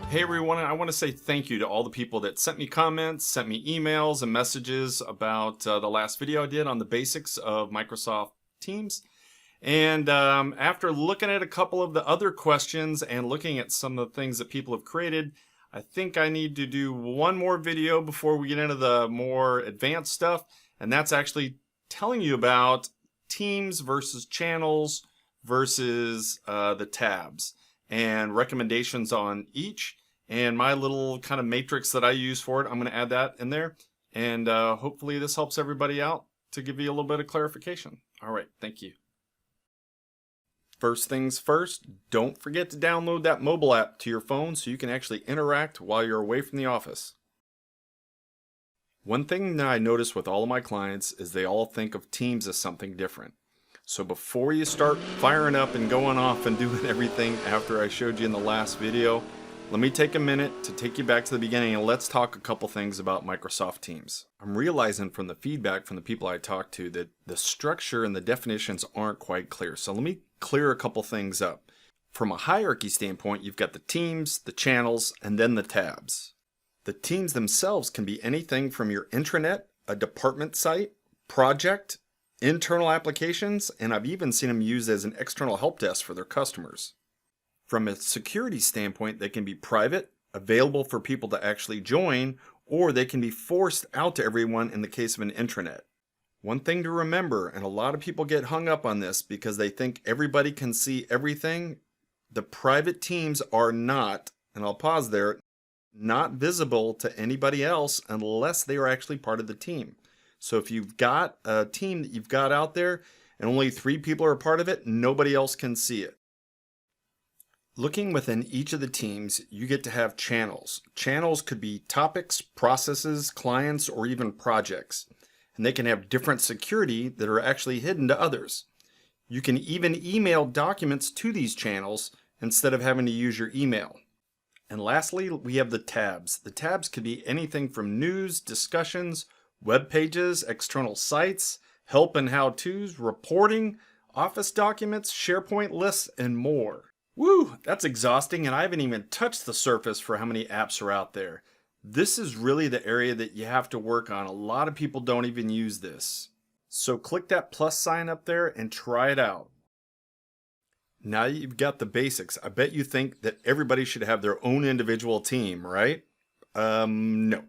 Hey everyone, I want to say thank you to all the people that sent me comments, sent me emails and messages about the last video I did on the basics of Microsoft Teams. And after looking at a couple of the other questions and looking at some of the things that people have created, I think I need to do one more video before we get into the more advanced stuff. And that's actually telling you about Teams versus channels versus the tabs and recommendations on each. And my little kind of matrix that I use for it, I'm going to add that in there. And hopefully this helps everybody out to give you a little bit of clarification. All right, thank you. First things first, don't forget to download that mobile app to your phone so you can actually interact while you're away from the office. One thing that I notice with all of my clients is they all think of Teams as something different. So before you start firing up and going off and doing everything after I showed you in the last video, let me take a minute to take you back to the beginning and let's talk a couple things about Microsoft Teams. I'm realizing from the feedback from the people I talked to that the structure and the definitions aren't quite clear. So let me clear a couple things up. From a hierarchy standpoint, you've got the teams, the channels, and then the tabs. The teams themselves can be anything from your intranet, a department site, project, internal applications, and I've even seen them used as an external help desk for their customers. From a security standpoint, they can be private, available for people to actually join, or they can be forced out to everyone in the case of an intranet. One thing to remember, and a lot of people get hung up on this because they think everybody can see everything, the private teams are not, and I'll pause there, not visible to anybody else unless they are actually part of the team. So if you've got a team that you've got out there and only 3 people are a part of it, nobody else can see it. Looking within each of the teams, you get to have channels. Channels could be topics, processes, clients, or even projects. And they can have different security that are actually hidden to others. You can even email documents to these channels instead of having to use your email. And lastly, we have the tabs. The tabs could be anything from news, discussions, web pages, external sites, help and how-tos, reporting, office documents, SharePoint lists, and more. Woo, that's exhausting, and I haven't even touched the surface for how many apps are out there. This is really the area that you have to work on. A lot of people don't even use this. So click that plus sign up there and try it out. Now that you've got the basics, I bet you think that everybody should have their own individual team, right? No.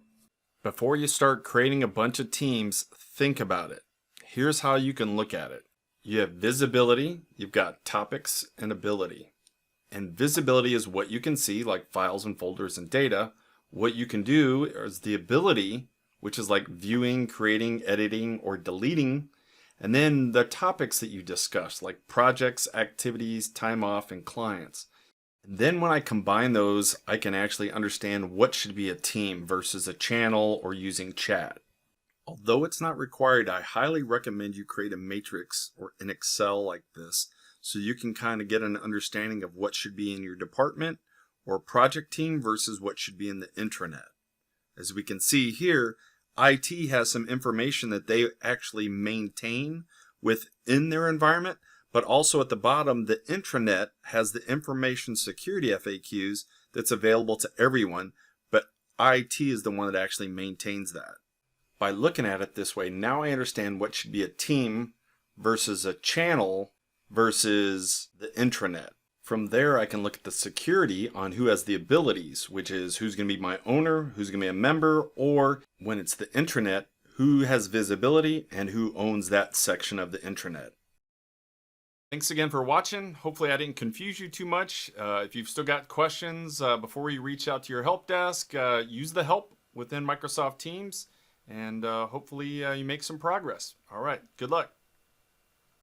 Before you start creating a bunch of teams, think about it. Here's how you can look at it. You have visibility, you've got topics and ability. And visibility is what you can see, like files and folders and data. What you can do is the ability, which is like viewing, creating, editing, or deleting. And then the topics that you discuss, like projects, activities, time off, and clients. And then when I combine those, I can actually understand what should be a team versus a channel or using chat. Although it's not required, I highly recommend you create a matrix or an Excel like this so you can kind of get an understanding of what should be in your department or project team versus what should be in the intranet. As we can see here, IT has some information that they actually maintain within their environment, but also at the bottom, the intranet has the information security FAQs that's available to everyone, but IT is the one that actually maintains that. By looking at it this way, now I understand what should be a team versus a channel versus the intranet. From there, I can look at the security on who has the abilities, which is who's going to be my owner, who's going to be a member, or when it's the intranet, who has visibility and who owns that section of the intranet. Thanks again for watching. Hopefully I didn't confuse you too much. If you've still got questions before you reach out to your help desk, use the help within Microsoft Teams, and hopefully you make some progress. All right, good luck.